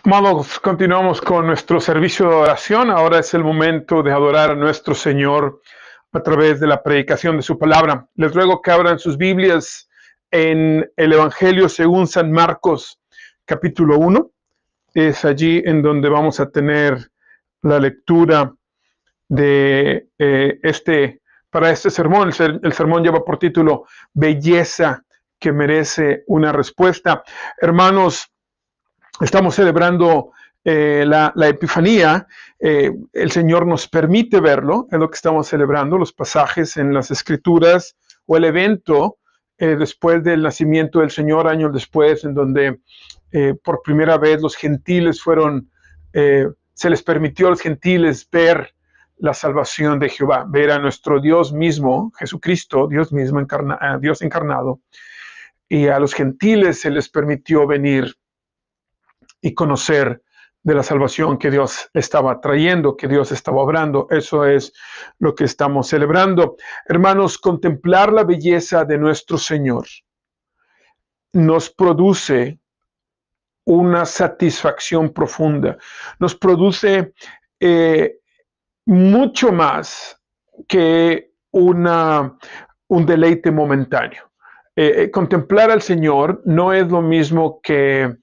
Amados, continuamos con nuestro servicio de oración. Ahora es el momento de adorar a nuestro Señor a través de la predicación de su palabra. Les ruego que abran sus Biblias en el Evangelio según San Marcos, capítulo 1. Es allí en donde vamos a tener la lectura de para este sermón. El sermón lleva por título Belleza que merece una respuesta. Hermanos, estamos celebrando la Epifanía. El Señor nos permite verlo, es lo que estamos celebrando, los pasajes en las Escrituras o el evento después del nacimiento del Señor, años después, en donde por primera vez los gentiles se les permitió a los gentiles ver la salvación de Jehová, ver a nuestro Dios mismo, Jesucristo, Dios mismo, Dios encarnado, y a los gentiles se les permitió venir y conocer de la salvación que Dios estaba trayendo, que Dios estaba obrando. Eso es lo que estamos celebrando. Hermanos, contemplar la belleza de nuestro Señor nos produce una satisfacción profunda, nos produce mucho más que un deleite momentáneo. Contemplar al Señor no es lo mismo que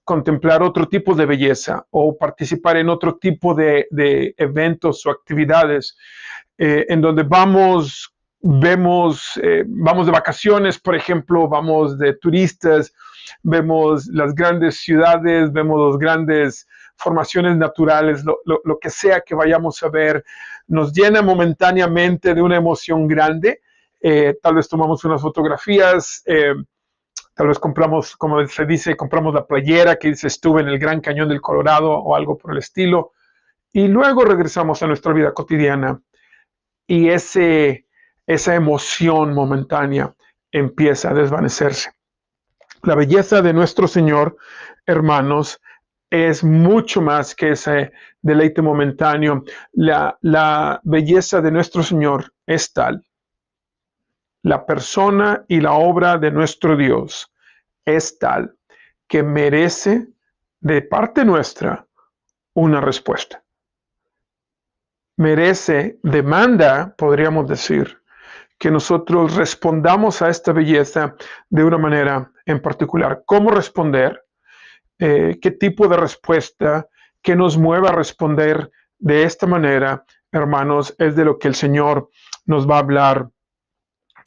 contemplar otro tipo de belleza o participar en otro tipo de eventos o actividades en donde vamos de vacaciones, por ejemplo, vamos de turistas, vemos las grandes ciudades, vemos las grandes formaciones naturales, lo que sea que vayamos a ver, nos llena momentáneamente de una emoción grande. Tal vez tomamos unas fotografías, tal vez compramos, como se dice, compramos la playera que dice estuve en el Gran Cañón del Colorado o algo por el estilo, y luego regresamos a nuestra vida cotidiana y esa emoción momentánea empieza a desvanecerse. La belleza de nuestro Señor, hermanos, es mucho más que ese deleite momentáneo. La belleza de nuestro Señor es tal. La persona y la obra de nuestro Dios es tal que merece de parte nuestra una respuesta. Demanda, podríamos decir, que nosotros respondamos a esta belleza de una manera en particular. ¿Cómo responder? ¿Qué tipo de respuesta que nos mueva a responder de esta manera, hermanos? Es de lo que el Señor nos va a hablar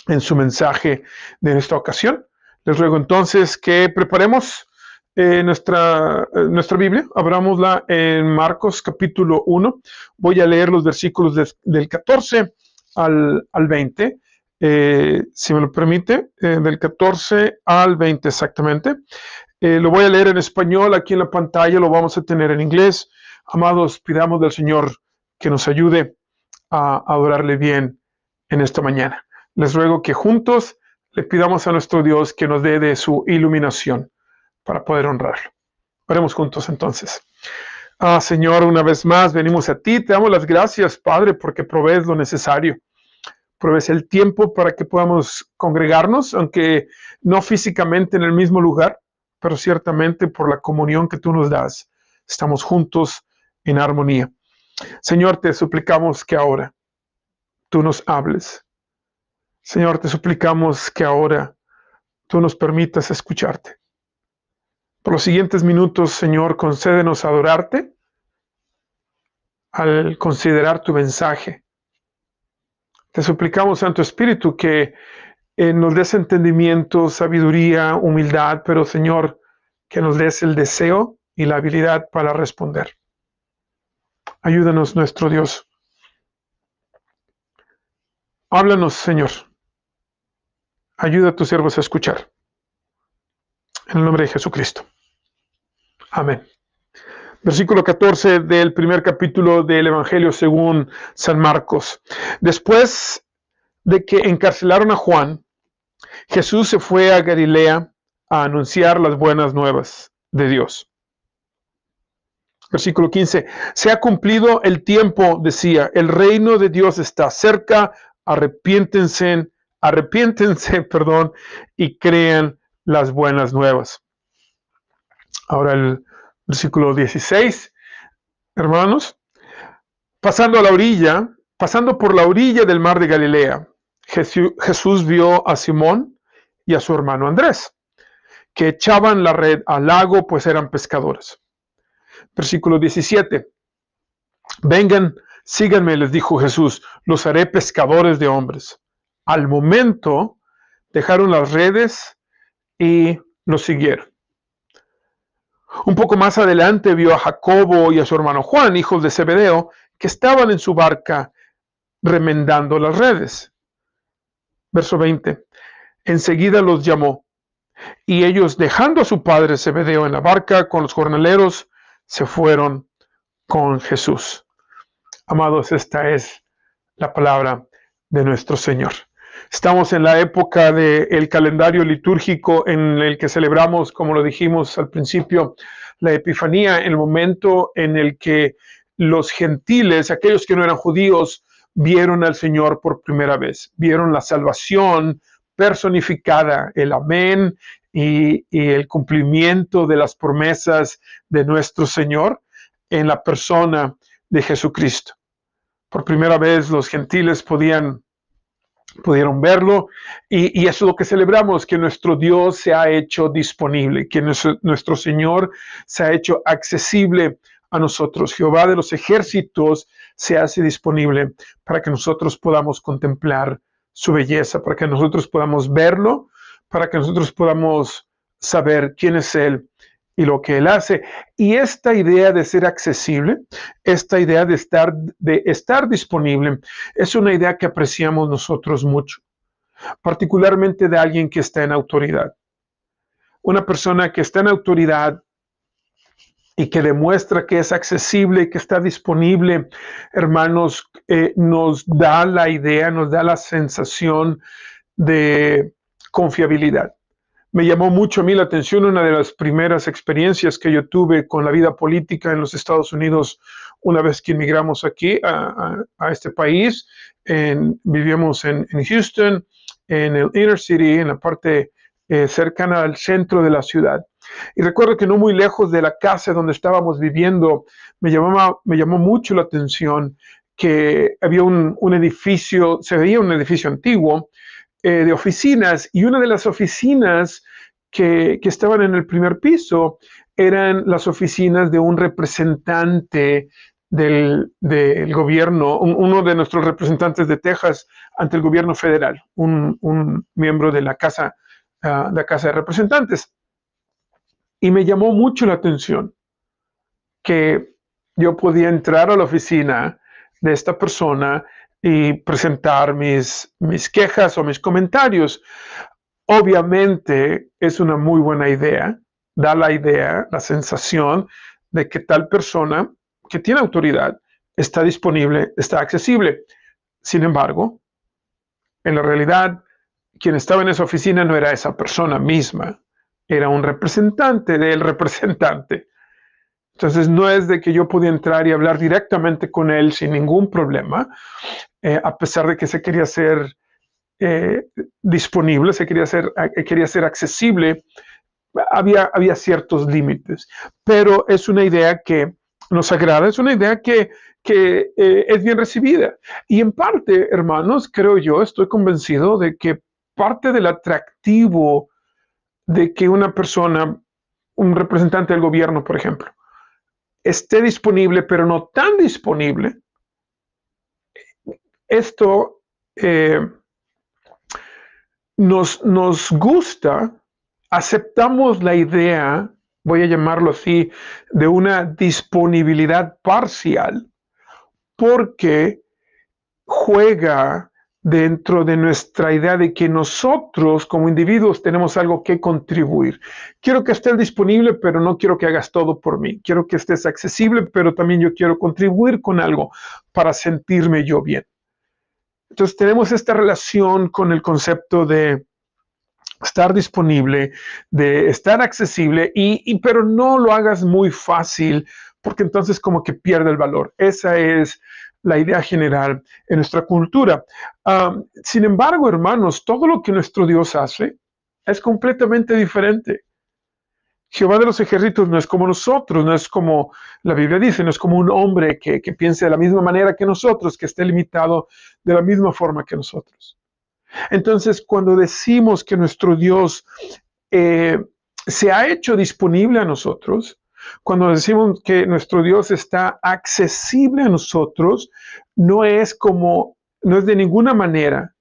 en su mensaje de esta ocasión. Les ruego entonces que preparemos nuestra Biblia, abrámosla en Marcos capítulo 1. Voy a leer los versículos del 14 al 20, si me lo permite, del 14 al 20 exactamente. Lo voy a leer en español, aquí en la pantalla lo vamos a tener en inglés. Amados, pidamos del Señor que nos ayude a adorarle bien en esta mañana. Les ruego que juntos le pidamos a nuestro Dios que nos dé de su iluminación para poder honrarlo. Oremos juntos entonces. Señor, una vez más venimos a ti, te damos las gracias, Padre, porque provees lo necesario. Provees el tiempo para que podamos congregarnos, aunque no físicamente en el mismo lugar, pero ciertamente por la comunión que tú nos das, estamos juntos en armonía. Señor, te suplicamos que ahora tú nos hables. Señor, te suplicamos que ahora tú nos permitas escucharte. Por los siguientes minutos, Señor, concédenos adorarte al considerar tu mensaje. Te suplicamos, Santo Espíritu, que nos des entendimiento, sabiduría, humildad, pero, Señor, que nos des el deseo y la habilidad para responder. Ayúdanos, nuestro Dios. Háblanos, Señor. Ayuda a tus siervos a escuchar. En el nombre de Jesucristo. Amén. Versículo 14 del primer capítulo del Evangelio según San Marcos. Después de que encarcelaron a Juan, Jesús se fue a Galilea a anunciar las buenas nuevas de Dios. Versículo 15. Se ha cumplido el tiempo, decía, el reino de Dios está cerca, arrepiéntense, y crean las buenas nuevas. Ahora el Versículo 16, hermanos. Pasando por la orilla del mar de Galilea, Jesús vio a Simón y a su hermano Andrés, que echaban la red al lago, pues eran pescadores. Versículo 17. Vengan, síganme, les dijo Jesús, los haré pescadores de hombres. Al momento dejaron las redes y los siguieron. Un poco más adelante vio a Jacobo y a su hermano Juan, hijos de Zebedeo, que estaban en su barca remendando las redes. Verso 20. Enseguida los llamó, y ellos, dejando a su padre Zebedeo en la barca con los jornaleros, se fueron con Jesús. Amados, esta es la palabra de nuestro Señor. Estamos en la época del calendario litúrgico en el que celebramos, como lo dijimos al principio, la Epifanía, el momento en el que los gentiles, aquellos que no eran judíos, vieron al Señor por primera vez, vieron la salvación personificada, el amén y el cumplimiento de las promesas de nuestro Señor en la persona de Jesucristo. Por primera vez los gentiles pudieron verlo y eso es lo que celebramos, que nuestro Dios se ha hecho disponible, que nuestro Señor se ha hecho accesible a nosotros. Jehová de los ejércitos se hace disponible para que nosotros podamos contemplar su belleza, para que nosotros podamos verlo, para que nosotros podamos saber quién es Él y lo que Él hace. Y esta idea de ser accesible, esta idea de estar disponible, es una idea que apreciamos nosotros mucho, particularmente de alguien que está en autoridad. Una persona que está en autoridad y que demuestra que es accesible, que está disponible, hermanos, nos da la idea, nos da la sensación de confiabilidad. Me llamó mucho a mí la atención una de las primeras experiencias que yo tuve con la vida política en los Estados Unidos una vez que emigramos aquí a este país. Vivíamos en Houston, en el Inner City, en la parte cercana al centro de la ciudad. Y recuerdo que no muy lejos de la casa donde estábamos viviendo, me llamó mucho la atención que había un edificio, se veía un edificio antiguo, de oficinas, y una de las oficinas que estaban en el primer piso eran las oficinas de un representante del gobierno, uno de nuestros representantes de Texas ante el gobierno federal, un miembro de la Casa de Representantes. Y me llamó mucho la atención que yo podía entrar a la oficina de esta persona y presentar mis quejas o mis comentarios. Obviamente es una muy buena idea, da la idea, la sensación de que tal persona que tiene autoridad está disponible, está accesible. Sin embargo, en la realidad, quien estaba en esa oficina no era esa persona misma, era un representante del representante. Entonces no es de que yo podía entrar y hablar directamente con él sin ningún problema, a pesar de que se quería ser disponible, quería ser accesible, había ciertos límites. Pero es una idea que nos agrada, es una idea que es bien recibida. Y en parte, hermanos, creo yo, estoy convencido de que parte del atractivo de que una persona, un representante del gobierno, por ejemplo, esté disponible, pero no tan disponible, esto nos gusta, aceptamos la idea, voy a llamarlo así, de una disponibilidad parcial, porque juega dentro de nuestra idea de que nosotros como individuos tenemos algo que contribuir. Quiero que estés disponible, pero no quiero que hagas todo por mí. Quiero que estés accesible, pero también yo quiero contribuir con algo para sentirme yo bien. Entonces tenemos esta relación con el concepto de estar disponible, de estar accesible, pero no lo hagas muy fácil, porque entonces como que pierde el valor. Esa es la idea general en nuestra cultura. Sin embargo, hermanos, todo lo que nuestro Dios hace es completamente diferente. Jehová de los ejércitos no es como nosotros, no es como la Biblia dice, no es como un hombre que piense de la misma manera que nosotros, que esté limitado de la misma forma que nosotros. Entonces, cuando decimos que nuestro Dios eh, se ha hecho disponible a nosotros, cuando decimos que nuestro Dios está accesible a nosotros, no es como, no es de ninguna manera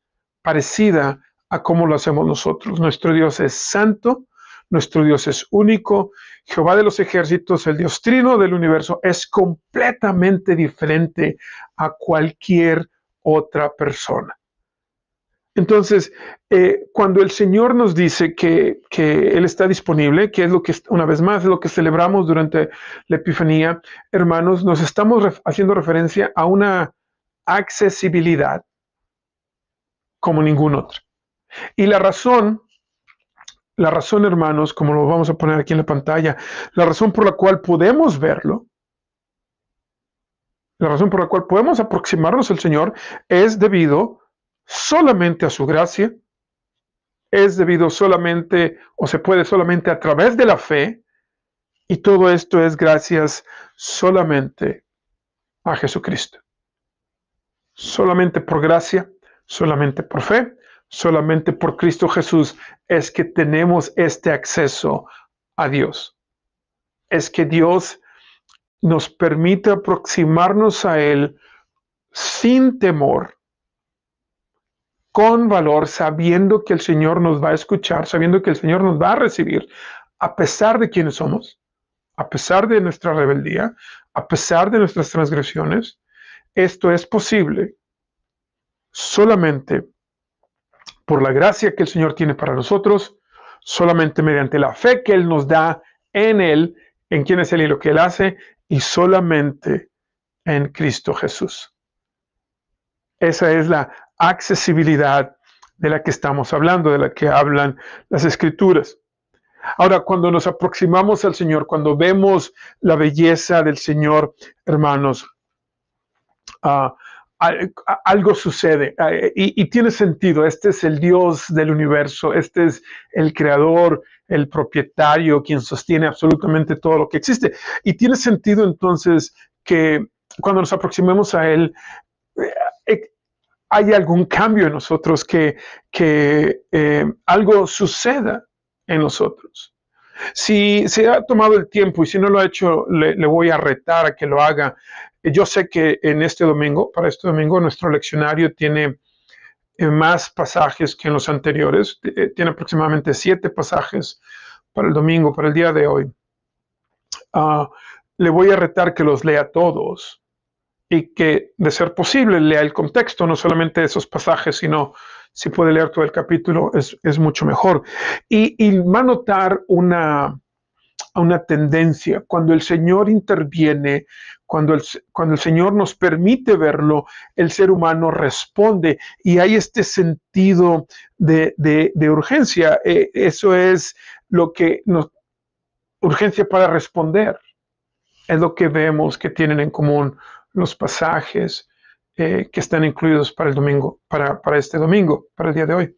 parecida a cómo lo hacemos nosotros. Nuestro Dios es santo, nuestro Dios es único. Jehová de los ejércitos, el Dios trino del universo, es completamente diferente a cualquier otra persona. Entonces, cuando el Señor nos dice que Él está disponible, que es lo que, una vez más, es lo que celebramos durante la Epifanía, hermanos, nos estamos haciendo referencia a una accesibilidad como ningún otro. Y la razón, hermanos, como lo vamos a poner aquí en la pantalla, la razón por la cual podemos verlo, la razón por la cual podemos aproximarnos al Señor es debido solamente a su gracia, es debido solamente o se puede solamente a través de la fe, y todo esto es gracias solamente a Jesucristo. Solamente por gracia, solamente por fe, solamente por Cristo Jesús es que tenemos este acceso a Dios. Es que Dios nos permite aproximarnos a Él sin temor, con valor, sabiendo que el Señor nos va a escuchar, sabiendo que el Señor nos va a recibir, a pesar de quienes somos, a pesar de nuestra rebeldía, a pesar de nuestras transgresiones. Esto es posible solamente por la gracia que el Señor tiene para nosotros, solamente mediante la fe que Él nos da en Él, en quién es Él y lo que Él hace, y solamente en Cristo Jesús. Esa es la accesibilidad de la que estamos hablando, de la que hablan las Escrituras. Ahora, cuando nos aproximamos al Señor, cuando vemos la belleza del Señor, hermanos, uh, algo sucede y tiene sentido. Este es el Dios del universo, este es el creador, el propietario, quien sostiene absolutamente todo lo que existe. Y tiene sentido entonces que cuando nos aproximemos a Él, hay algún cambio en nosotros, que algo suceda en nosotros. Si se ha tomado el tiempo y si no lo ha hecho, le voy a retar a que lo haga. Yo sé que en este domingo, para este domingo, nuestro leccionario tiene más pasajes que en los anteriores. Tiene aproximadamente 7 pasajes para el domingo, para el día de hoy. Le voy a retar que los lea todos y que, de ser posible, lea el contexto, no solamente esos pasajes, sino si puede leer todo el capítulo, es mucho mejor. Y va a notar una tendencia. Cuando el Señor interviene, cuando el Señor nos permite verlo, el ser humano responde y hay este sentido de urgencia. Eso es lo que nos... Urgencia para responder. Es lo que vemos que tienen en común los pasajes que están incluidos para el domingo, para este domingo, para el día de hoy.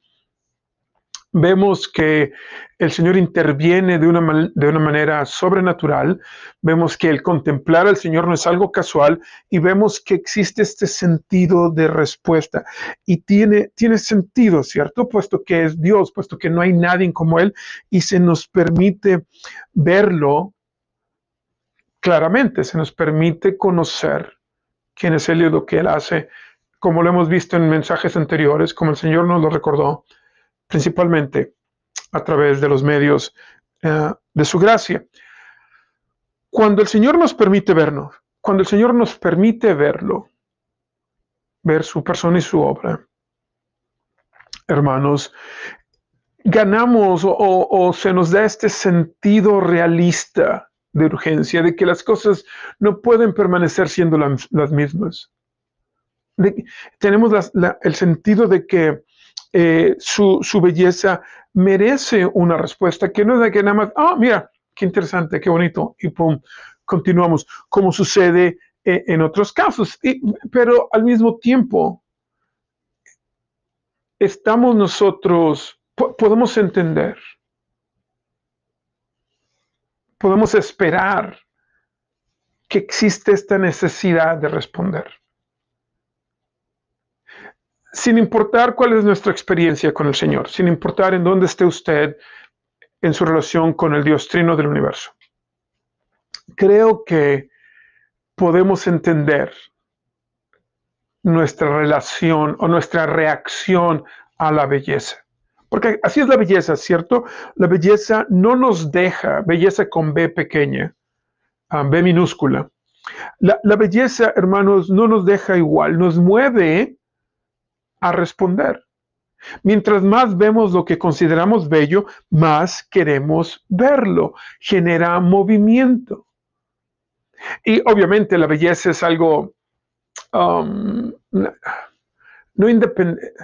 Vemos que el Señor interviene de una manera sobrenatural, vemos que el contemplar al Señor no es algo casual y vemos que existe este sentido de respuesta. Y tiene sentido, ¿cierto? Puesto que es Dios, puesto que no hay nadie como Él y se nos permite verlo claramente, se nos permite conocer quién es Él y lo que Él hace, como lo hemos visto en mensajes anteriores, como el Señor nos lo recordó, principalmente a través de los medios de su gracia. Cuando el Señor nos permite vernos, cuando el Señor nos permite verlo, ver su persona y su obra, hermanos, ganamos o se nos da este sentido realista de urgencia, de que las cosas no pueden permanecer siendo las mismas. Tenemos el sentido de que su belleza merece una respuesta, que no es de que nada más, mira, qué interesante, qué bonito, y pum, continuamos, como sucede en otros casos. Pero al mismo tiempo, estamos nosotros, podemos entender podemos esperar que existe esta necesidad de responder. Sin importar cuál es nuestra experiencia con el Señor, sin importar en dónde esté usted en su relación con el Dios Trino del universo. Creo que podemos entender nuestra relación o nuestra reacción a la belleza. Porque así es la belleza, ¿cierto? La belleza no nos deja, belleza con B pequeña, B minúscula. La belleza, hermanos, no nos deja igual, nos mueve a responder. Mientras más vemos lo que consideramos bello, más queremos verlo. Genera movimiento. Y obviamente la belleza es algo no independiente.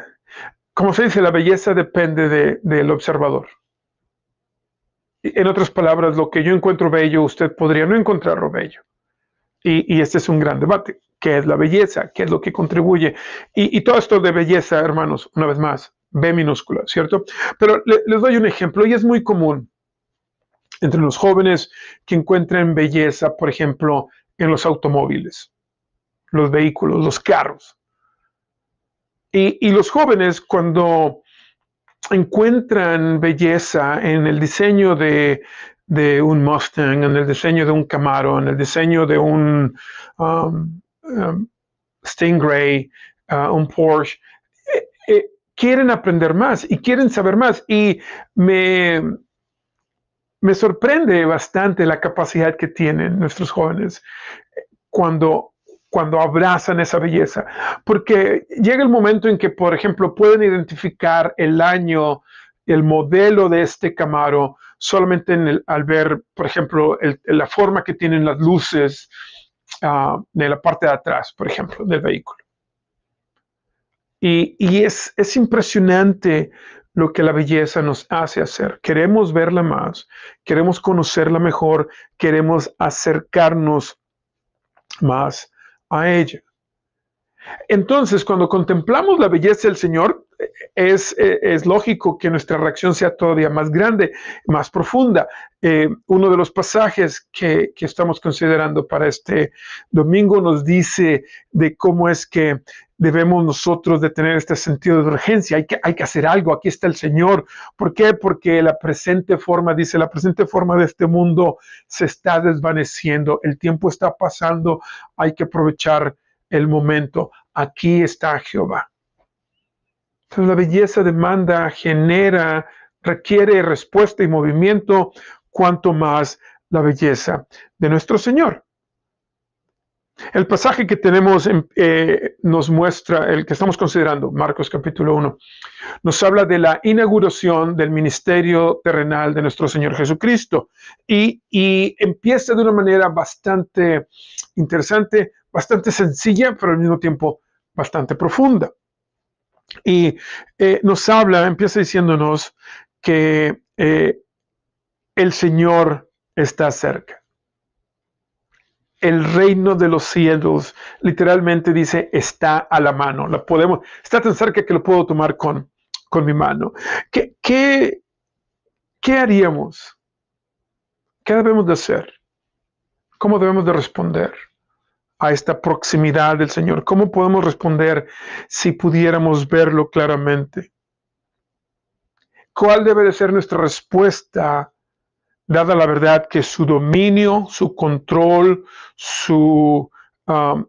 Como se dice, la belleza depende del observador. En otras palabras, lo que yo encuentro bello, usted podría no encontrarlo bello. Y este es un gran debate. ¿Qué es la belleza? ¿Qué es lo que contribuye? Y todo esto de belleza, hermanos, una vez más, B minúscula, ¿cierto? Pero les doy un ejemplo, y es muy común entre los jóvenes que encuentren belleza, por ejemplo, en los automóviles, los vehículos, los carros. Y los jóvenes, cuando encuentran belleza en el diseño de un Mustang, en el diseño de un Camaro, en el diseño de un Stingray, un Porsche, quieren aprender más y quieren saber más. Y me sorprende bastante la capacidad que tienen nuestros jóvenes cuando abrazan esa belleza, porque llega el momento en que, por ejemplo, pueden identificar el año, el modelo de este Camaro solamente al ver, por ejemplo, la forma que tienen las luces de la parte de atrás, por ejemplo, del vehículo. Y es impresionante lo que la belleza nos hace hacer. Queremos verla más, queremos conocerla mejor, queremos acercarnos más a ella. Entonces, cuando contemplamos la belleza del Señor, es lógico que nuestra reacción sea todavía más grande, más profunda. Uno de los pasajes que estamos considerando para este domingo nos dice de cómo es que debemos nosotros de tener este sentido de urgencia. Hay que hacer algo, aquí está el Señor. ¿Por qué? Porque la presente forma de este mundo se está desvaneciendo, el tiempo está pasando, hay que aprovechar el momento. Aquí está Jehová. Entonces la belleza demanda, genera, requiere respuesta y movimiento, cuanto más la belleza de nuestro Señor. El pasaje que tenemos nos muestra, el que estamos considerando, Marcos capítulo 1, nos habla de la inauguración del ministerio terrenal de nuestro Señor Jesucristo y empieza de una manera bastante interesante, bastante sencilla, pero al mismo tiempo bastante profunda. Y empieza diciéndonos que el Señor está cerca. El reino de los cielos, literalmente dice, está a la mano. Está tan cerca que lo puedo tomar con mi mano. ¿Qué haríamos? ¿Qué debemos de hacer? ¿Cómo debemos de responder a esta proximidad del Señor? ¿Cómo podemos responder si pudiéramos verlo claramente? ¿Cuál debe de ser nuestra respuesta, dada la verdad que su dominio, su control, su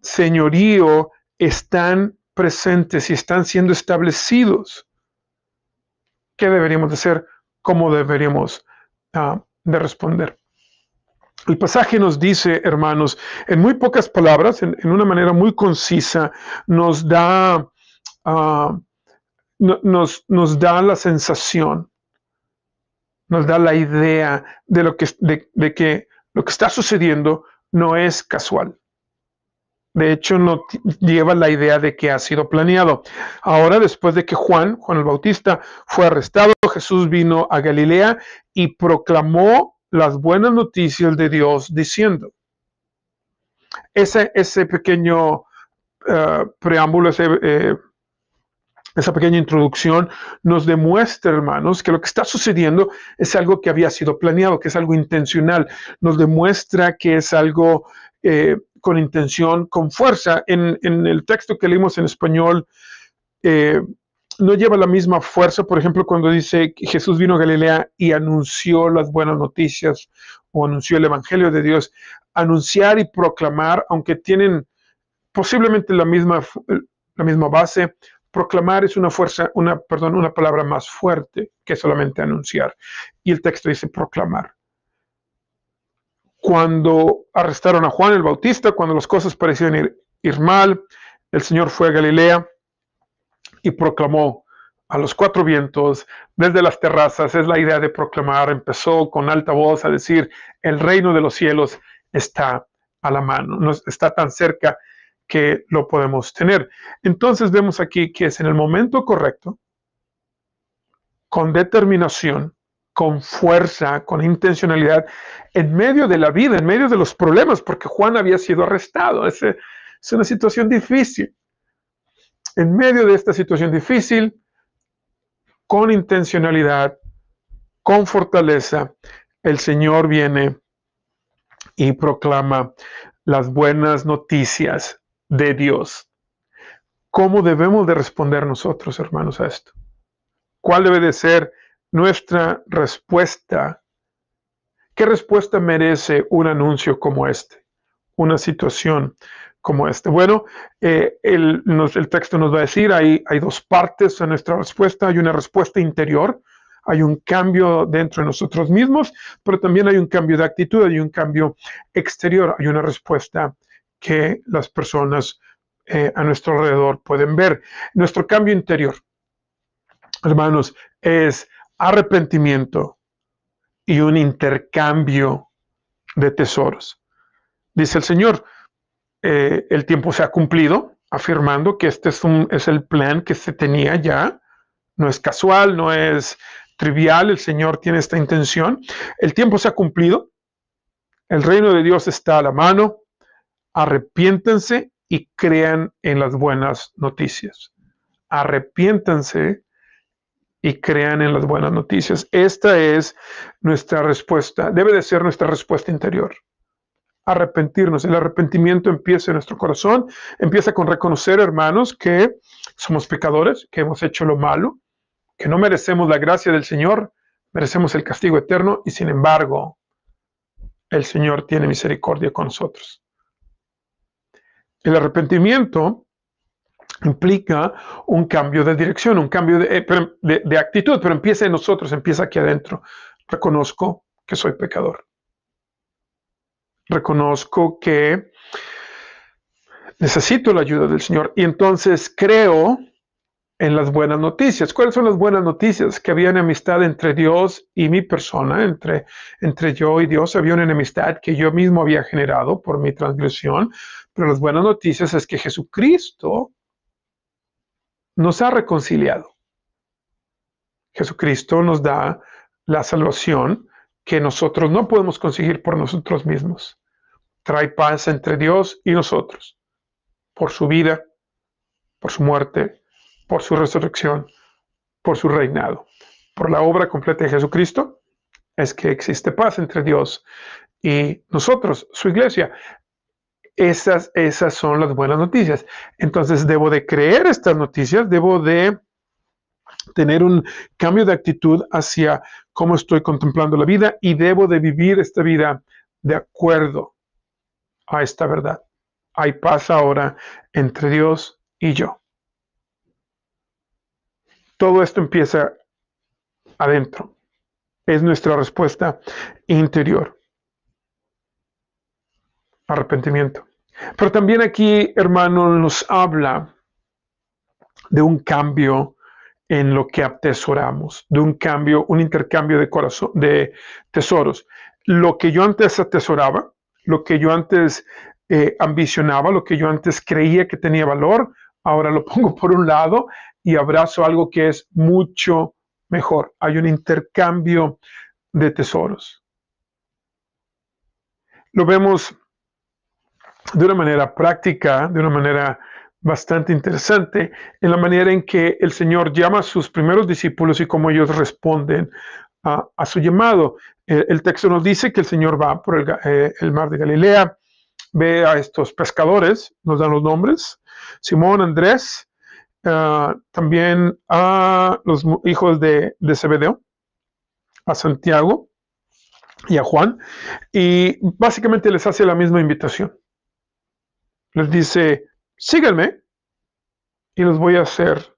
señorío están presentes y están siendo establecidos? ¿Qué deberíamos de hacer? ¿Cómo deberíamos de responder? El pasaje nos dice, hermanos, en muy pocas palabras, en una manera muy concisa, nos da la sensación, nos da la idea de que lo que está sucediendo no es casual. De hecho, no lleva la idea de que ha sido planeado. Ahora, después de que Juan el Bautista fue arrestado, Jesús vino a Galilea y proclamó las buenas noticias de Dios diciendo. Ese pequeño preámbulo, ese Esa pequeña introducción nos demuestra, hermanos, que lo que está sucediendo es algo que había sido planeado, que es algo intencional. Nos demuestra que es algo con intención, con fuerza. En el texto que leímos en español, eh, no lleva la misma fuerza, por ejemplo, cuando dice que Jesús vino a Galilea y anunció las buenas noticias o anunció el Evangelio de Dios. Anunciar y proclamar, aunque tienen posiblemente la misma base, proclamar es una palabra más fuerte que solamente anunciar. Y el texto dice proclamar. Cuando arrestaron a Juan el Bautista, cuando las cosas parecían ir mal, el Señor fue a Galilea y proclamó a los cuatro vientos, desde las terrazas. Es la idea de proclamar. Empezó con alta voz a decir, el reino de los cielos está a la mano, no está tan cerca que lo podemos tener. Entonces vemos aquí que es en el momento correcto, con determinación, con fuerza, con intencionalidad, en medio de la vida, en medio de los problemas, porque Juan había sido arrestado. Es una situación difícil. En medio de esta situación difícil, con intencionalidad, con fortaleza, el Señor viene y proclama las buenas noticias de Dios. ¿Cómo debemos de responder nosotros, hermanos, a esto? ¿Cuál debe de ser nuestra respuesta? ¿Qué respuesta merece un anuncio como este? Una situación como este. Bueno, el texto nos va a decir, hay dos partes a nuestra respuesta. Hay una respuesta interior, hay un cambio dentro de nosotros mismos, pero también hay un cambio de actitud, hay un cambio exterior, hay una respuesta que las personas a nuestro alrededor pueden ver. Nuestro cambio interior, hermanos, es arrepentimiento y un intercambio de tesoros. Dice el Señor, el tiempo se ha cumplido, afirmando que este es el plan que se tenía ya, no es casual, no es trivial, el Señor tiene esta intención. El tiempo se ha cumplido, el reino de Dios está a la mano, arrepiéntense y crean en las buenas noticias. Arrepiéntanse y crean en las buenas noticias. Esta es nuestra respuesta, debe de ser nuestra respuesta interior. Arrepentirnos. El arrepentimiento empieza en nuestro corazón, empieza con reconocer, hermanos, que somos pecadores, que hemos hecho lo malo, que no merecemos la gracia del Señor, merecemos el castigo eterno y sin embargo, el Señor tiene misericordia con nosotros. El arrepentimiento implica un cambio de dirección, un cambio de actitud, pero empieza en nosotros, empieza aquí adentro. Reconozco que soy pecador. Reconozco que necesito la ayuda del Señor y entonces creo en las buenas noticias. ¿Cuáles son las buenas noticias? Que había enemistad entre Dios y mi persona, entre yo y Dios. Había una enemistad que yo mismo había generado por mi transgresión, pero las buenas noticias es que Jesucristo nos ha reconciliado. Jesucristo nos da la salvación que nosotros no podemos conseguir por nosotros mismos. Trae paz entre Dios y nosotros, por su vida, por su muerte, por su resurrección, por su reinado. Por la obra completa de Jesucristo es que existe paz entre Dios y nosotros, su iglesia. Esas son las buenas noticias. Entonces debo de creer estas noticias, debo de tener un cambio de actitud hacia cómo estoy contemplando la vida y debo de vivir esta vida de acuerdo a esta verdad. Hay paz ahora entre Dios y yo. Todo esto empieza adentro. Es nuestra respuesta interior. Arrepentimiento. Pero también aquí, hermano, nos habla de un cambio en lo que atesoramos, de un cambio, un intercambio de tesoros. Lo que yo antes atesoraba, lo que yo antes ambicionaba, lo que yo antes creía que tenía valor, ahora lo pongo por un lado y abrazo algo que es mucho mejor. Hay un intercambio de tesoros. Lo vemos de una manera práctica, de una manera bastante interesante en la manera en que el Señor llama a sus primeros discípulos y cómo ellos responden a su llamado. El texto nos dice que el Señor va por el mar de Galilea, ve a estos pescadores, nos dan los nombres, Simón, Andrés, también a los hijos de Zebedeo, a Santiago y a Juan, y básicamente les hace la misma invitación. Les dice, síganme y los voy a hacer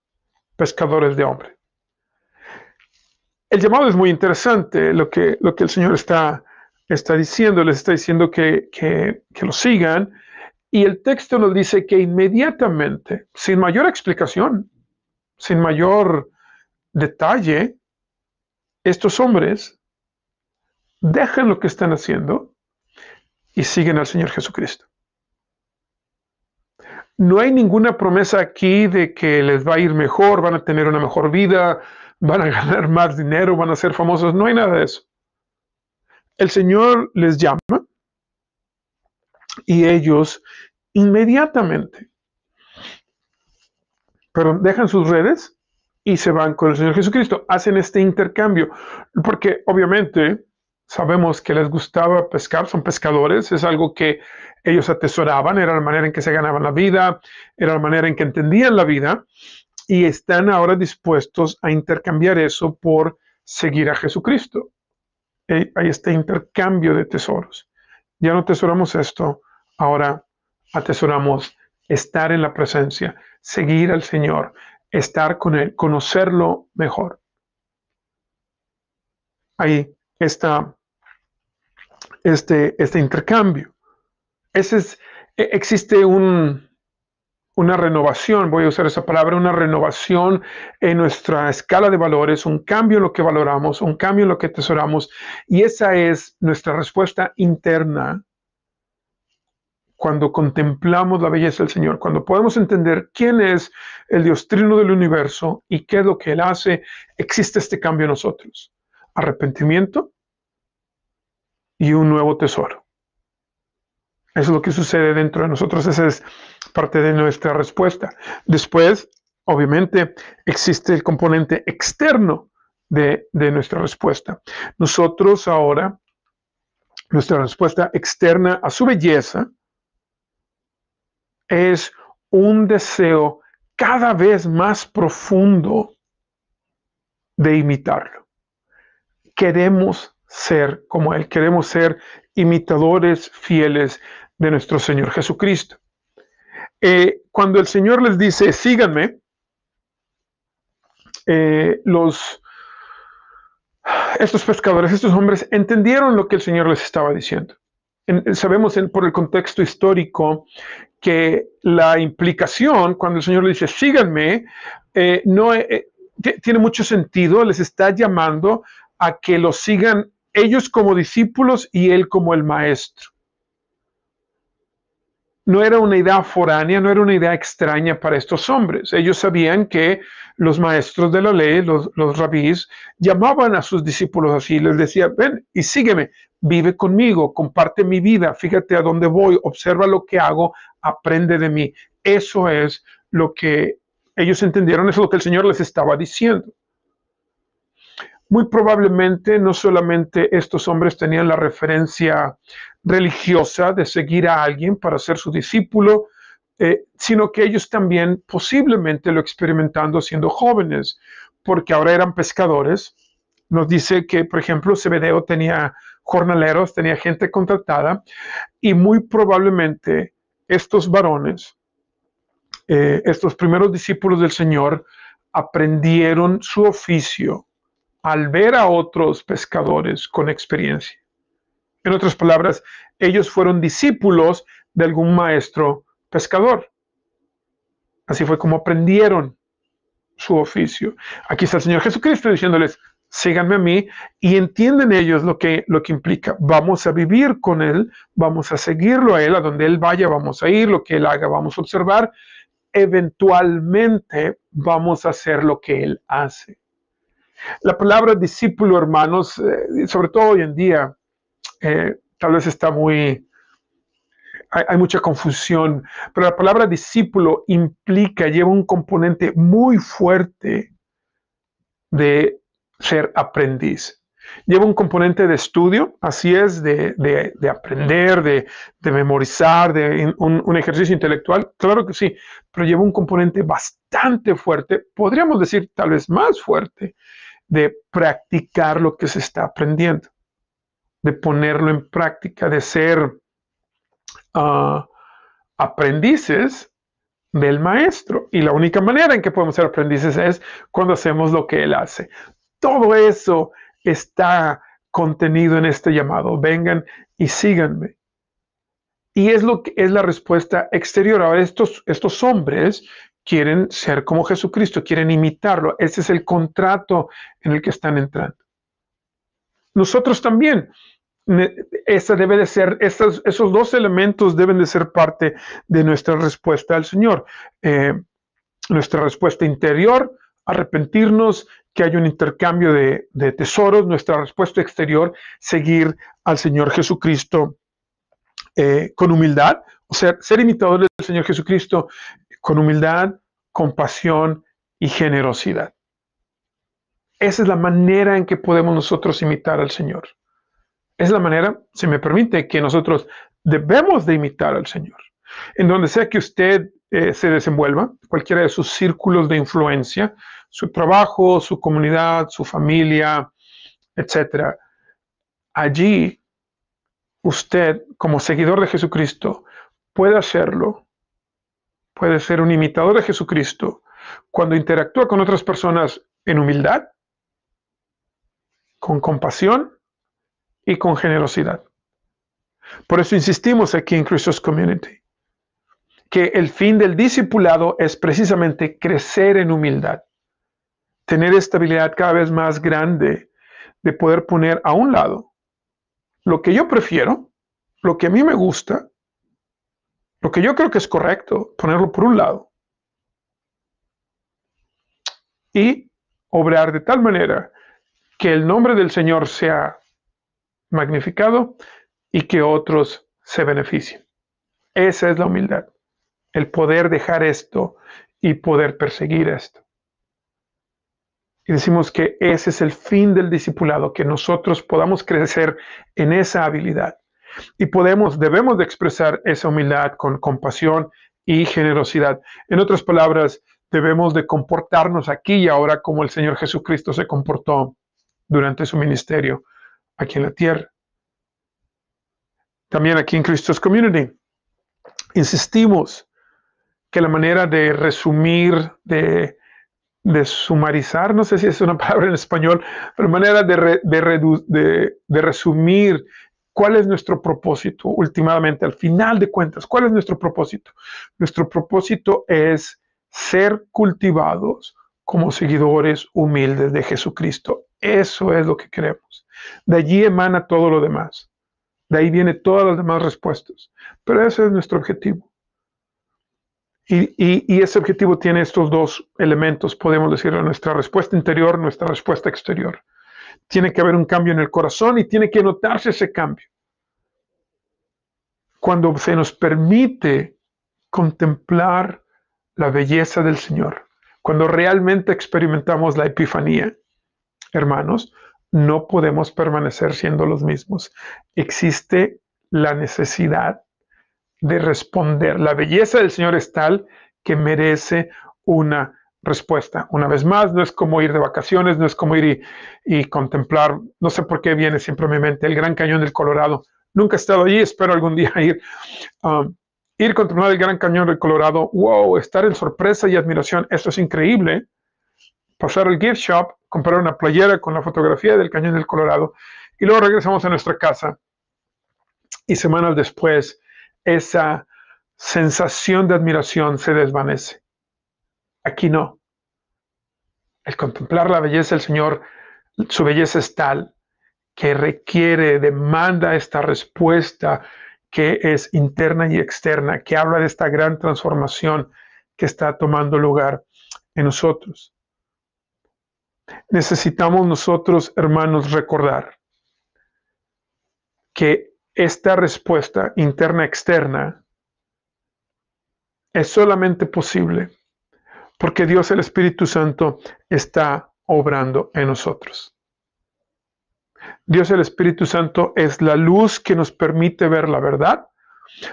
pescadores de hombres. El llamado es muy interesante, lo que el Señor está diciendo, les está diciendo que lo sigan, y el texto nos dice que inmediatamente, sin mayor explicación, sin mayor detalle, estos hombres dejan lo que están haciendo y siguen al Señor Jesucristo. No hay ninguna promesa aquí de que les va a ir mejor, van a tener una mejor vida, van a ganar más dinero, van a ser famosos. No hay nada de eso. El Señor les llama y ellos inmediatamente, pero dejan sus redes y se van con el Señor Jesucristo. Hacen este intercambio, porque obviamente sabemos que les gustaba pescar, son pescadores, es algo que ellos atesoraban, era la manera en que se ganaban la vida, era la manera en que entendían la vida, y están ahora dispuestos a intercambiar eso por seguir a Jesucristo. Hay este intercambio de tesoros. Ya no atesoramos esto, ahora atesoramos estar en la presencia, seguir al Señor, estar con Él, conocerlo mejor. Ahí está este intercambio. Existe una renovación, voy a usar esa palabra, una renovación en nuestra escala de valores, un cambio en lo que valoramos, un cambio en lo que atesoramos, y esa es nuestra respuesta interna cuando contemplamos la belleza del Señor, cuando podemos entender quién es el Dios trino del universo y qué es lo que Él hace, existe este cambio en nosotros. Arrepentimiento y un nuevo tesoro. Eso es lo que sucede dentro de nosotros, esa es parte de nuestra respuesta. Después, obviamente, existe el componente externo de nuestra respuesta. Nosotros ahora, nuestra respuesta externa a su belleza es un deseo cada vez más profundo de imitarlo. Queremos ser como Él, queremos ser imitadores fieles de nuestro Señor Jesucristo. Cuando el Señor les dice, síganme, estos pescadores, estos hombres, entendieron lo que el Señor les estaba diciendo. Sabemos por el contexto histórico que la implicación, cuando el Señor les dice, síganme, tiene mucho sentido, les está llamando a que los sigan ellos como discípulos y Él como el maestro. No era una idea foránea, no era una idea extraña para estos hombres. Ellos sabían que los maestros de la ley, los rabís, llamaban a sus discípulos así, les decían, ven y sígueme, vive conmigo, comparte mi vida, fíjate a dónde voy, observa lo que hago, aprende de mí. Eso es lo que ellos entendieron, eso es lo que el Señor les estaba diciendo. Muy probablemente no solamente estos hombres tenían la referencia religiosa de seguir a alguien para ser su discípulo, sino que ellos también posiblemente lo experimentando siendo jóvenes, porque ahora eran pescadores. Nos dice que, por ejemplo, Zebedeo tenía jornaleros, tenía gente contratada, y muy probablemente estos varones, estos primeros discípulos del Señor, aprendieron su oficio al ver a otros pescadores con experiencia. En otras palabras, ellos fueron discípulos de algún maestro pescador. Así fue como aprendieron su oficio. Aquí está el Señor Jesucristo diciéndoles, síganme a mí, y entienden ellos lo que implica. Vamos a vivir con Él, vamos a seguirlo a Él, a donde Él vaya vamos a ir, lo que Él haga vamos a observar. Eventualmente vamos a hacer lo que Él hace. La palabra discípulo, hermanos, sobre todo hoy en día, tal vez está muy hay mucha confusión, pero la palabra discípulo lleva un componente muy fuerte de ser aprendiz. Lleva un componente de estudio, así es, de aprender, de memorizar, de un ejercicio intelectual, claro que sí, pero lleva un componente bastante fuerte, podríamos decir tal vez más fuerte, de practicar lo que se está aprendiendo, de ponerlo en práctica, de ser aprendices del maestro. Y la única manera en que podemos ser aprendices es cuando hacemos lo que él hace. Todo eso está contenido en este llamado. Vengan y síganme. Y es lo que es la respuesta exterior. Ahora, estos hombres quieren ser como Jesucristo, quieren imitarlo. Ese es el contrato en el que están entrando. Nosotros también. Esa debe de ser, esos dos elementos deben de ser parte de nuestra respuesta al Señor. Nuestra respuesta interior, arrepentirnos, que haya un intercambio de tesoros. Nuestra respuesta exterior, seguir al Señor Jesucristo con humildad, o sea, ser imitadores del Señor Jesucristo con humildad, compasión y generosidad. Esa es la manera en que podemos nosotros imitar al Señor. Es la manera, si me permite, que nosotros debemos de imitar al Señor. En donde sea que usted se desenvuelva, cualquiera de sus círculos de influencia, su trabajo, su comunidad, su familia, etc. Allí, usted, como seguidor de Jesucristo, puede hacerlo, puede ser un imitador de Jesucristo cuando interactúa con otras personas en humildad, con compasión y con generosidad. Por eso insistimos aquí en Christos Community, que el fin del discipulado es precisamente crecer en humildad, tener esta habilidad cada vez más grande de poder poner a un lado lo que yo prefiero, lo que a mí me gusta, lo que yo creo que es correcto, ponerlo por un lado y obrar de tal manera que el nombre del Señor sea magnificado y que otros se beneficien. Esa es la humildad, el poder dejar esto y poder perseguir esto. Y decimos que ese es el fin del discipulado, que nosotros podamos crecer en esa habilidad. Y debemos de expresar esa humildad con compasión y generosidad. En otras palabras, debemos de comportarnos aquí y ahora como el Señor Jesucristo se comportó durante su ministerio aquí en la tierra. También aquí en Christos Community insistimos que la manera de resumir, de sumarizar, no sé si es una palabra en español, pero manera de resumir cuál es nuestro propósito últimamente, al final de cuentas, cuál es nuestro propósito. Nuestro propósito es ser cultivados como seguidores humildes de Jesucristo. Eso es lo que queremos. De allí emana todo lo demás. De ahí vienen todas las demás respuestas. Pero ese es nuestro objetivo. Y ese objetivo tiene estos dos elementos, podemos decir, nuestra respuesta interior, nuestra respuesta exterior. Tiene que haber un cambio en el corazón y tiene que notarse ese cambio. Cuando se nos permite contemplar la belleza del Señor, cuando realmente experimentamos la epifanía, hermanos, no podemos permanecer siendo los mismos. Existe la necesidad de responder. La belleza del Señor es tal que merece una respuesta. Una vez más, no es como ir de vacaciones, no es como ir y contemplar, no sé por qué viene siempre a mi mente el Gran Cañón del Colorado. Nunca he estado allí, espero algún día ir. Ir a contemplar el Gran Cañón del Colorado, wow, estar en sorpresa y admiración, esto es increíble. Pasar al gift shop, comprar una playera con la fotografía del Cañón del Colorado y luego regresamos a nuestra casa y semanas después esa sensación de admiración se desvanece. Aquí no. El contemplar la belleza del Señor, su belleza es tal que demanda esta respuesta que es interna y externa, que habla de esta gran transformación que está tomando lugar en nosotros. Necesitamos nosotros, hermanos, recordar que esta respuesta interna-externa es solamente posible porque Dios el Espíritu Santo está obrando en nosotros. Dios el Espíritu Santo es la luz que nos permite ver la verdad.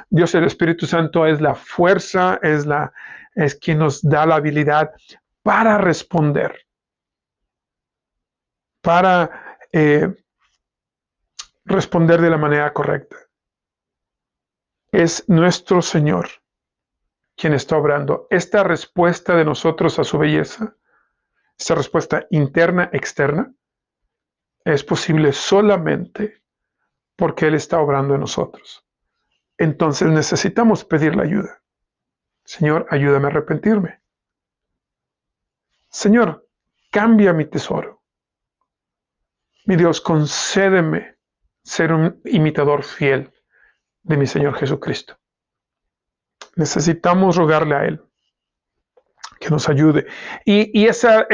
Dios el Espíritu Santo es la fuerza, es quien nos da la habilidad para responder, para responder de la manera correcta. Es nuestro Señor quien está obrando. Esta respuesta de nosotros a su belleza, esta respuesta interna, externa, es posible solamente porque Él está obrando en nosotros. Entonces necesitamos pedir la ayuda. Señor, ayúdame a arrepentirme. Señor, cambia mi tesoro. Mi Dios, concédeme ser un imitador fiel de mi Señor Jesucristo. Necesitamos rogarle a Él que nos ayude. Y esa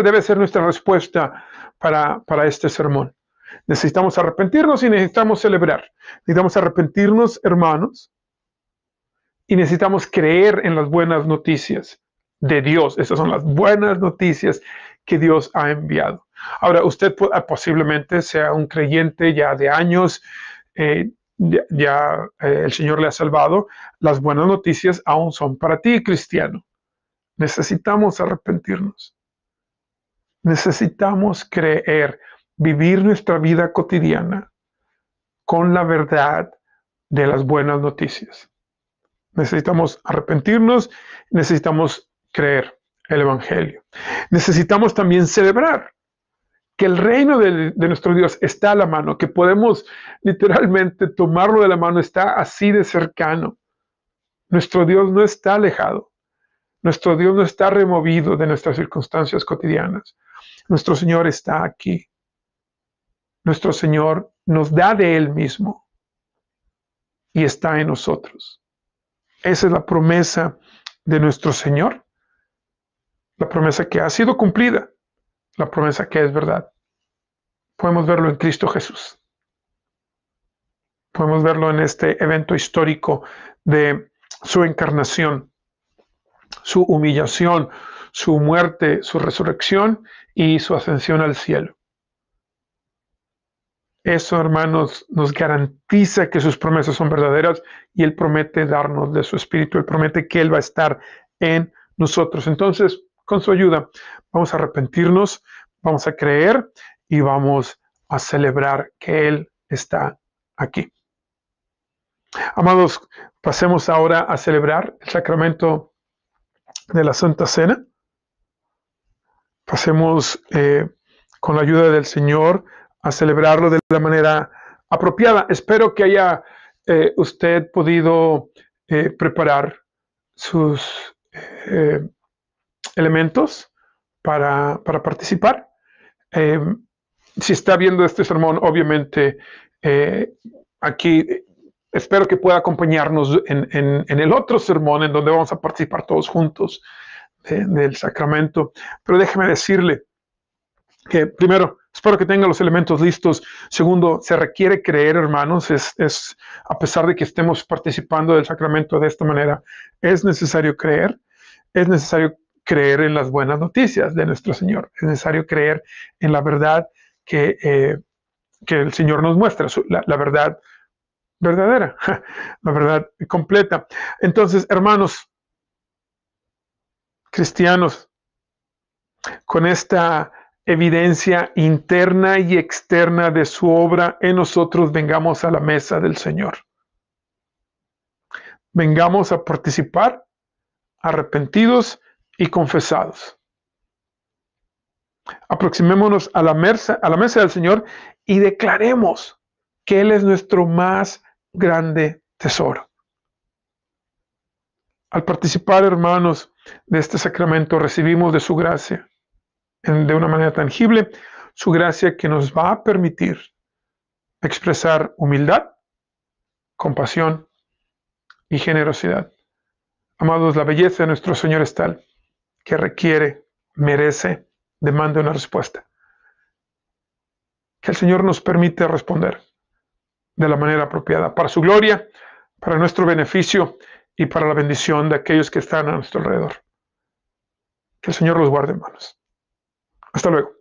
debe ser nuestra respuesta para este sermón. Necesitamos arrepentirnos y necesitamos celebrar. Necesitamos arrepentirnos, hermanos, y necesitamos creer en las buenas noticias de Dios. Esas son las buenas noticias que Dios ha enviado. Ahora, usted posiblemente sea un creyente ya de años, el Señor le ha salvado. Las buenas noticias aún son para ti, cristiano. Necesitamos arrepentirnos. Necesitamos creer, vivir nuestra vida cotidiana con la verdad de las buenas noticias. Necesitamos arrepentirnos, necesitamos creer el Evangelio. Necesitamos también celebrar que el reino de nuestro Dios está a la mano, que podemos literalmente tomarlo de la mano, está así de cercano. Nuestro Dios no está alejado. Nuestro Dios no está removido de nuestras circunstancias cotidianas. Nuestro Señor está aquí. Nuestro Señor nos da de Él mismo y está en nosotros. Esa es la promesa de nuestro Señor, la promesa que ha sido cumplida, la promesa que es verdad. Podemos verlo en Cristo Jesús. Podemos verlo en este evento histórico de su encarnación, su humillación, su muerte, su resurrección y su ascensión al cielo. Eso, hermanos, nos garantiza que sus promesas son verdaderas y Él promete darnos de su Espíritu. Él promete que Él va a estar en nosotros. Entonces, con su ayuda, vamos a arrepentirnos, vamos a creer y vamos a celebrar que Él está aquí. Amados, pasemos ahora a celebrar el sacramento de la Santa Cena. Pasemos con la ayuda del Señor a celebrarlo de la manera apropiada. Espero que haya usted podido preparar sus elementos para participar. Si está viendo este sermón, obviamente aquí espero que pueda acompañarnos en el otro sermón en donde vamos a participar todos juntos del sacramento. Pero déjeme decirle que primero, espero que tenga los elementos listos. Segundo, se requiere creer, hermanos, a pesar de que estemos participando del sacramento de esta manera, es necesario creer en las buenas noticias de nuestro Señor, es necesario creer en la verdad que el Señor nos muestra, la verdad verdadera, la verdad completa. Entonces, hermanos cristianos, con esta evidencia interna y externa de su obra en nosotros, vengamos a la mesa del Señor. Vengamos a participar arrepentidos y confesados. Aproximémonos a la mesa del Señor y declaremos que Él es nuestro más grande tesoro. Al participar, hermanos, de este sacramento, recibimos de su gracia, de una manera tangible, su gracia que nos va a permitir expresar humildad, compasión y generosidad. Amados, la belleza de nuestro Señor es tal que requiere, merece, demanda una respuesta. Que el Señor nos permite responder de la manera apropiada, para su gloria, para nuestro beneficio y para la bendición de aquellos que están a nuestro alrededor. Que el Señor los guarde, hermanos. Hasta luego.